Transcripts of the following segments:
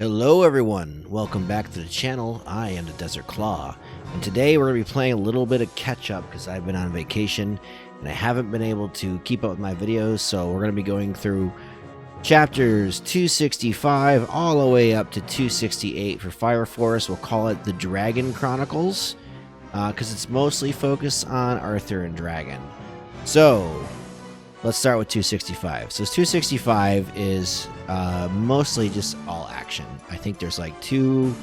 Hello everyone, welcome back to the channel. I am the Desert Claw, and today we're going to be playing a little bit of catch-up because I've been on vacation and I haven't been able to keep up with my videos, so we're going to be going through chapters 265 all the way up to 268 for Fire Force. We'll call it the Dragon Chronicles because it's mostly focused on Arthur and Dragon. So let's start with 265. So 265 is mostly just all action. I think there's like two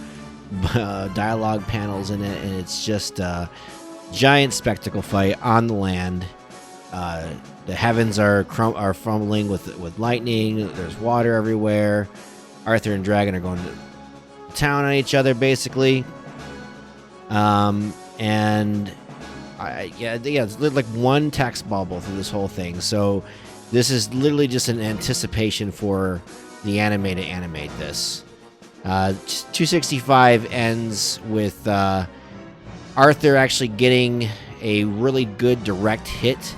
dialogue panels in it, and it's just a giant spectacle fight on the land. The heavens are fumbling with lightning. There's water everywhere. Arthur and Dragon are going to town on each other, basically. And it's like one text bubble through this whole thing. So this is literally just an anticipation for the anime to animate this. 265 ends with Arthur actually getting a really good direct hit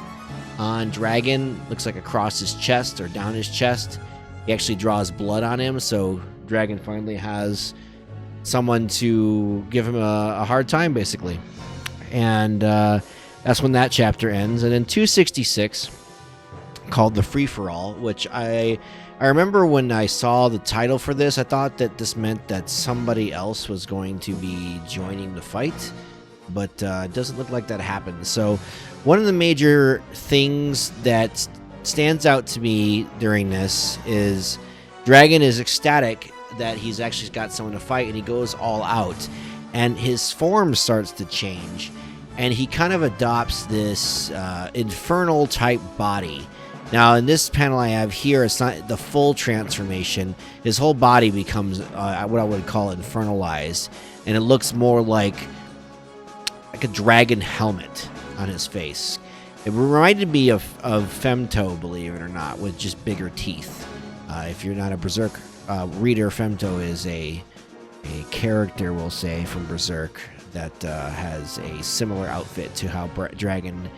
on Dragon. Looks like across his chest or down his chest. He actually draws blood on him, so Dragon finally has someone to give him a hard time, basically. And that's when that chapter ends. And then 266, called The Free-For-All, which I remember when I saw the title for this, I thought that this meant that somebody else was going to be joining the fight, but it doesn't look like that happened. So one of the major things that stands out to me during this is Dragon is ecstatic that he's actually got someone to fight, and he goes all out, and his form starts to change, and he kind of adopts this infernal type body. Now in this panel I have here, it's not the full transformation. His whole body becomes what I would call infernalized, and it looks more like a dragon helmet on his face. It reminded me of Femto, believe it or not, with just bigger teeth. If you're not a Berserk reader, Femto is a character, we'll say, from Berserk that has a similar outfit to how Dragon,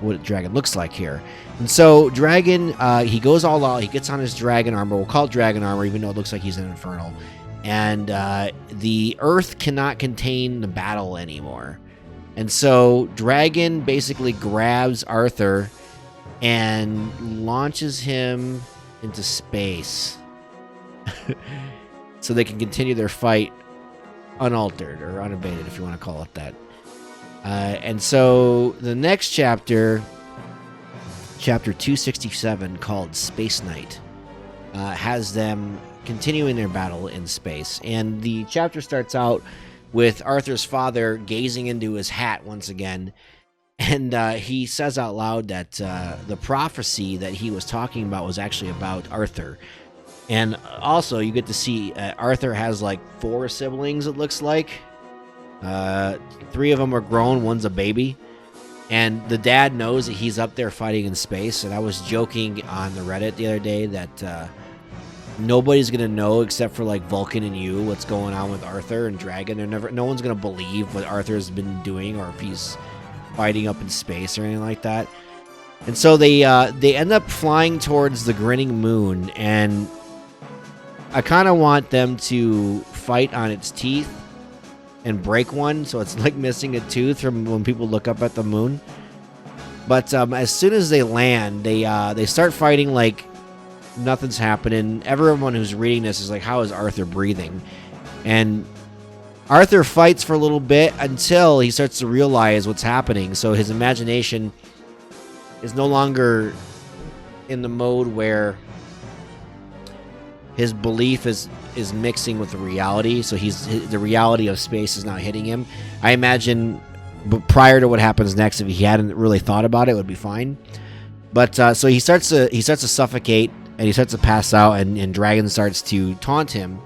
what Dragon looks like here. And so Dragon, he goes all out. He gets on his dragon armor. We'll call it dragon armor, even though it looks like he's an infernal. And the earth cannot contain the battle anymore. And so Dragon basically grabs Arthur and launches him into space. So they can continue their fight unaltered or unabated, if you want to call it that. And so the next chapter, chapter 267, called Space Knight, has them continuing their battle in space. And the chapter starts out with Arthur's father gazing into his hat once again. And he says out loud that the prophecy that he was talking about was actually about Arthur. And also, you get to see Arthur has like 4 siblings, it looks like. 3 of them are grown, one's a baby. And the dad knows that he's up there fighting in space. And I was joking on the Reddit the other day that nobody's going to know except for like Vulcan and you what's going on with Arthur and Dragon. No one's going to believe what Arthur's been doing or if he's fighting up in space or anything like that. And so they end up flying towards the grinning moon, and I kind of want them to fight on its teeth and break one, so it's like missing a tooth from when people look up at the moon. But as soon as they land, they start fighting like nothing's happening. Everyone who's reading this is like, how is Arthur breathing? And Arthur fights for a little bit until he starts to realize what's happening. So his imagination is no longer in the mode where his belief is mixing with the reality. So the reality of space is now hitting him. I imagine prior to what happens next, if he hadn't really thought about it, it would be fine. But so he starts to suffocate, and he starts to pass out, and Dragon starts to taunt him.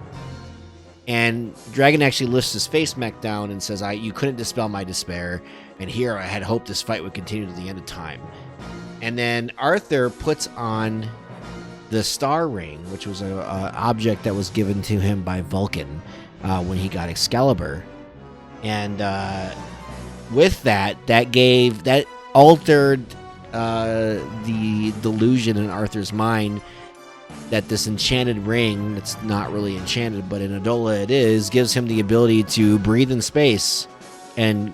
And Dragon actually lifts his face mech down and says, you couldn't dispel my despair, and here I had hoped this fight would continue to the end of time. And then Arthur puts on the star ring, which was an object that was given to him by Vulcan when he got Excalibur. And with that altered the delusion in Arthur's mind that this enchanted ring, it's not really enchanted, but in Adola it is, gives him the ability to breathe in space and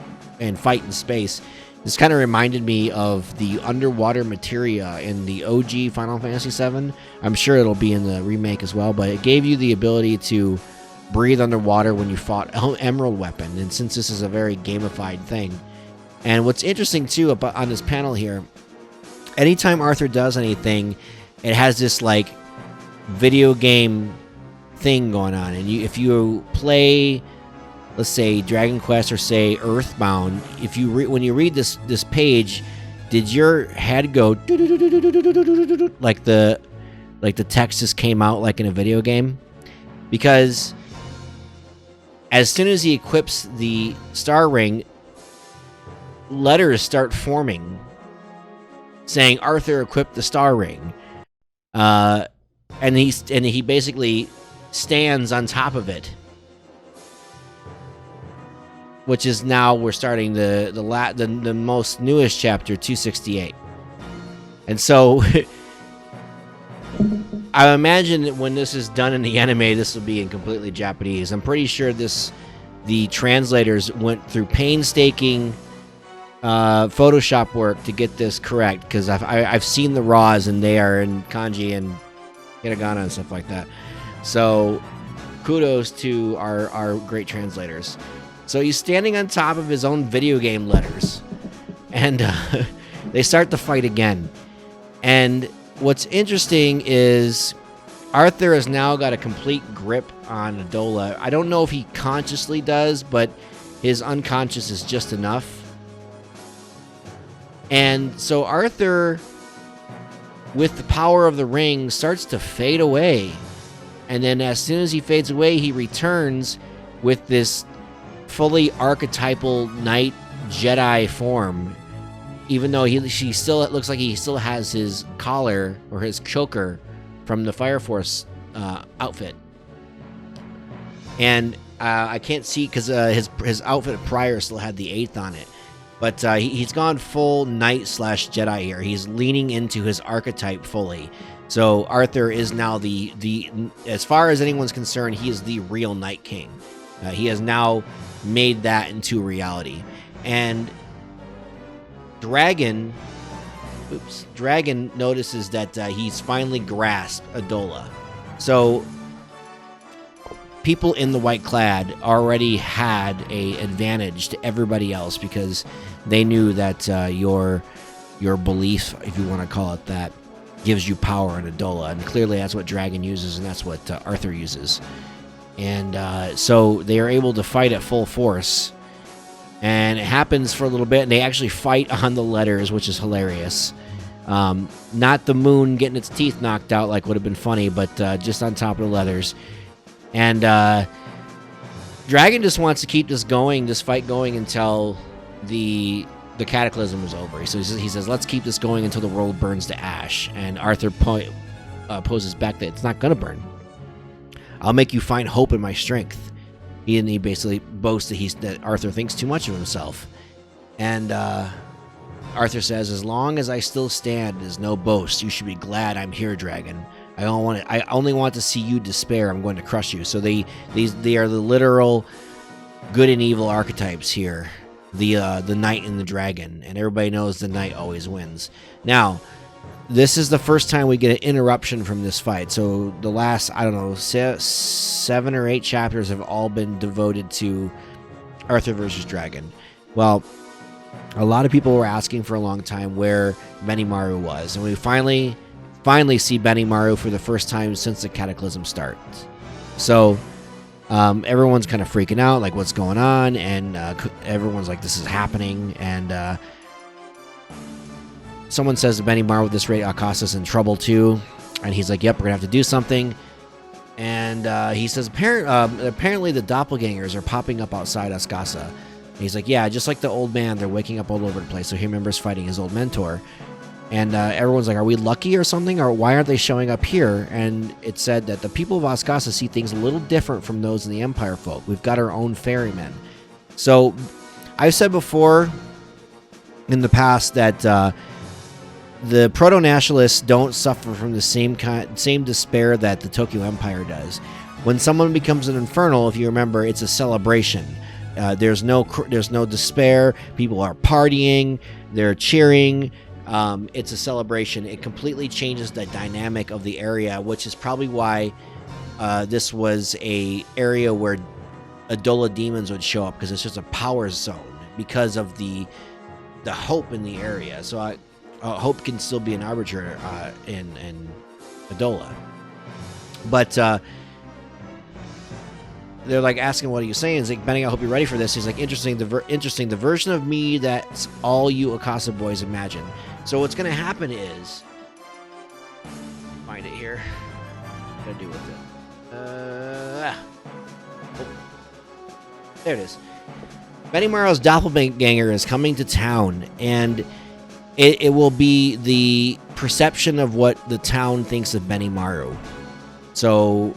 fight in space. This kind of reminded me of the underwater materia in the OG Final Fantasy VII. I'm sure it'll be in the remake as well, but it gave you the ability to breathe underwater when you fought Emerald Weapon, and since this is a very gamified thing. And what's interesting too about on this panel here, anytime Arthur does anything, it has this like video game thing going on. And if you play, let's say Dragon Quest or say Earthbound, if you when you read this page, did your head go like the text just came out like in a video game? Because as soon as he equips the star ring, letters start forming saying Arthur equipped the star ring. And he basically stands on top of it, which is now we're starting the most newest chapter, 268. And so I imagine that when this is done in the anime, this will be in completely Japanese. I'm pretty sure the translators went through painstaking Photoshop work to get this correct, because I've seen the raws and they are in kanji and hiragana and stuff like that. So kudos to our great translators. So he's standing on top of his own video game letters, and they start to fight again. And what's interesting is Arthur has now got a complete grip on Adola. I don't know if he consciously does, but his unconscious is just enough. And so Arthur, with the power of the ring, starts to fade away. And then as soon as he fades away, he returns with this fully archetypal knight Jedi form. Even though it looks like he still has his collar or his choker from the Fire Force outfit. And I can't see because his outfit prior still had the 8th on it. But he's gone full knight/Jedi here. He's leaning into his archetype fully. So Arthur is now the as far as anyone's concerned, he is the real Night King. He has now made that into reality. And Dragon notices that he's finally grasped Adola. So people in the white clad already had a advantage to everybody else because they knew that your belief, if you want to call it that, gives you power in Adola, and clearly that's what Dragon uses, and that's what Arthur uses. And so they are able to fight at full force, and it happens for a little bit, and they actually fight on the letters, which is hilarious. Not the moon getting its teeth knocked out like would have been funny, but just on top of the letters. And Dragon just wants to keep this fight going until the cataclysm is over. So he says, let's keep this going until the world burns to ash. And Arthur poses back that it's not going to burn. I'll make you find hope in my strength. He basically boasts that Arthur thinks too much of himself. And Arthur says, as long as I still stand, is no boast. You should be glad I'm here, Dragon. I only want to see you despair. I'm going to crush you. So they are the literal good and evil archetypes here. The knight and the dragon, and everybody knows the knight always wins. Now, this is the first time we get an interruption from this fight. So the last, 7 or 8 chapters have all been devoted to Arthur versus Dragon. Well, a lot of people were asking for a long time where Benimaru was, and we finally see Benimaru for the first time since the cataclysm starts. So everyone's kind of freaking out, like what's going on, and everyone's like, this is happening. And someone says to Benimaru, at this rate, Akasa's in trouble too. And he's like, yep, we're gonna have to do something. And he says, apparently the doppelgangers are popping up outside Askasa. And he's like, yeah, just like the old man, they're waking up all over the place. So he remembers fighting his old mentor. And everyone's like, are we lucky or something? Or why aren't they showing up here? And it said that the people of Askasa see things a little different from those in the Empire folk. We've got our own ferrymen. So I've said before in the past that the proto-nationalists don't suffer from the same despair that the Tokyo Empire does. When someone becomes an infernal, if you remember, it's a celebration. There's no despair. People are partying. They're cheering. It's a celebration. It completely changes the dynamic of the area, which is probably why this was a area where Adola demons would show up, because it's just a power zone because of the hope in the area. So hope can still be an arbiter in Adola, but they're like asking, what are you saying? He's like, Benny, I hope you're ready for this. He's like, interesting. The version of me that's all you Akasa boys imagine. So what's going to happen is, find it here. What do I do with it? There it is. Benimaru's doppelganger is coming to town, and it will be the perception of what the town thinks of Benimaru. So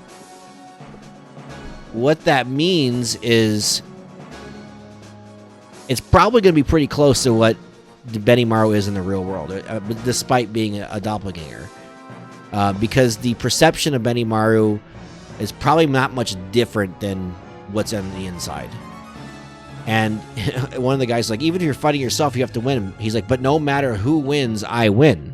what that means is it's probably going to be pretty close to what the Benimaru is in the real world, despite being a doppelganger. Because the perception of Benimaru is probably not much different than what's on the inside. And one of the guys is like, even if you're fighting yourself, you have to win. He's like, but no matter who wins, I win.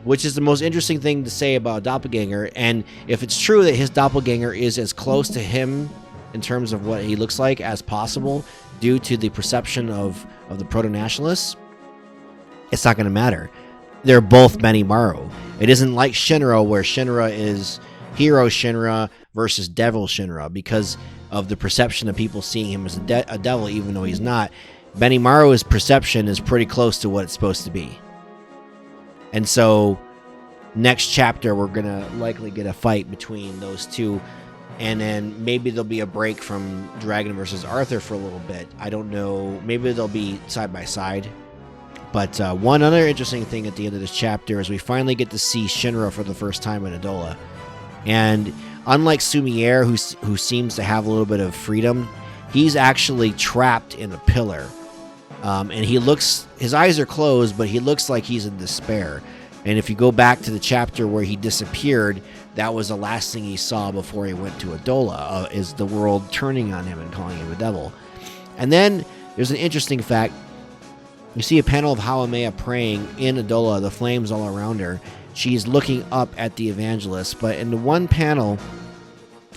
Which is the most interesting thing to say about a doppelganger. And if it's true that his doppelganger is as close to him in terms of what he looks like as possible, due to the perception of the proto-nationalists, it's not going to matter. They're both Benimaru. It isn't like Shinra, where Shinra is hero Shinra versus devil Shinra, because of the perception of people seeing him as a devil, even though he's not. Benimaru's perception is pretty close to what it's supposed to be. And so next chapter, we're going to likely get a fight between those two. And then maybe there'll be a break from Dragon versus Arthur for a little bit. I don't know. Maybe they'll be side by side. But one other interesting thing at the end of this chapter is we finally get to see Shinra for the first time in Adola. And unlike Sumier, who seems to have a little bit of freedom, he's actually trapped in a pillar. And his eyes are closed, but he looks like he's in despair. And if you go back to the chapter where he disappeared, that was the last thing he saw before he went to Adola, is the world turning on him and calling him a devil. And then there's an interesting fact. You see a panel of Hawameya praying in Adola, the flames all around her. She's looking up at the evangelist, but in the one panel,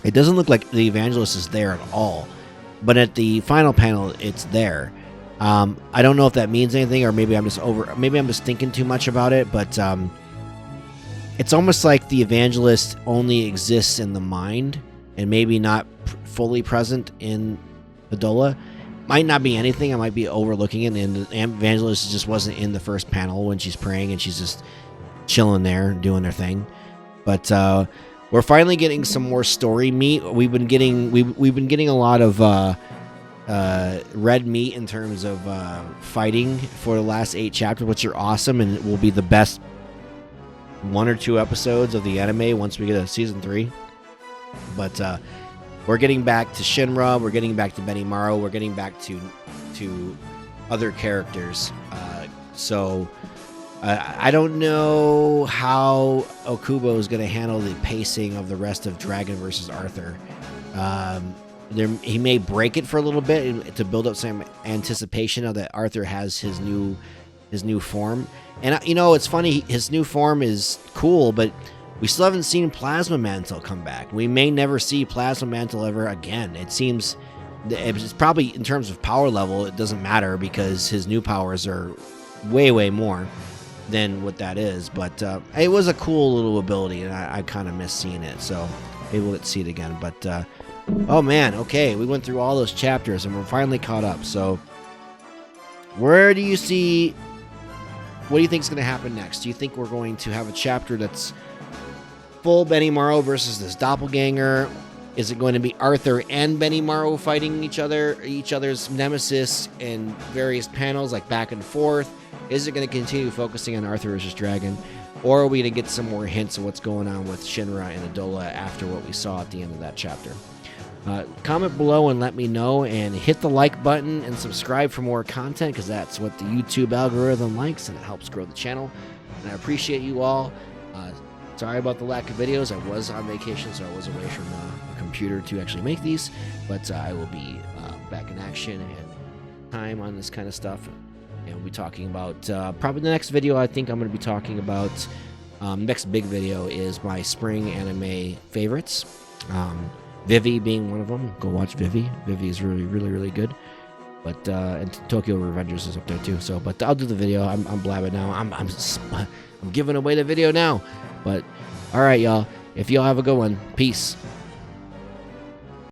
it doesn't look like the evangelist is there at all. But at the final panel, it's there. I don't know if that means anything, or maybe I'm just thinking too much about it, but it's almost like the evangelist only exists in the mind and maybe not fully present in Adola. Might not be anything. I might be overlooking it, and the evangelist just wasn't in the first panel when she's praying, and she's just chilling there doing her thing. But we're finally getting some more story meat. We've been getting a lot of red meat in terms of fighting for the last 8 chapters, which are awesome, and it will be the best 1 or 2 episodes of the anime once we get to season 3. But we're getting back to Shinra, we're getting back to Benimaru, we're getting back to other characters. So I don't know how Okubo is going to handle the pacing of the rest of Dragon versus Arthur. He may break it for a little bit to build up some anticipation of that Arthur has his new form. And it's funny, his new form is cool, but we still haven't seen Plasma Mantle come back. We may never see Plasma Mantle ever again. It seems it's probably, in terms of power level, it doesn't matter because his new powers are way, way more than what that is. But it was a cool little ability, and I kind of miss seeing it. So maybe we'll get to see it again. But oh man, okay, we went through all those chapters, and we're finally caught up. So what do you think is going to happen next? Do you think we're going to have a chapter that's full Benimaru versus this doppelganger? Is it going to be Arthur and Benimaru fighting each other's nemesis in various panels, like back and forth? Is it going to continue focusing on Arthur versus Dragon? Or are we going to get some more hints of what's going on with Shinra and Adola after what we saw at the end of that chapter? Comment below and let me know, and hit the like button and subscribe for more content, because that's what the YouTube algorithm likes, and it helps grow the channel. and I appreciate you all. Sorry about the lack of videos. I was on vacation, so I was away from a computer to actually make these, but I will be back in action and time on this kind of stuff. And we'll be talking about probably the next video. I think I'm going to be talking about next big video is my spring anime favorites. Vivi being one of them. Go watch Vivi. Vivi is really good. But and Tokyo Revengers is up there too. So, but I'll do the video. I'm blabbing now. I'm giving away the video now. But all right, y'all. If y'all have a good one, peace.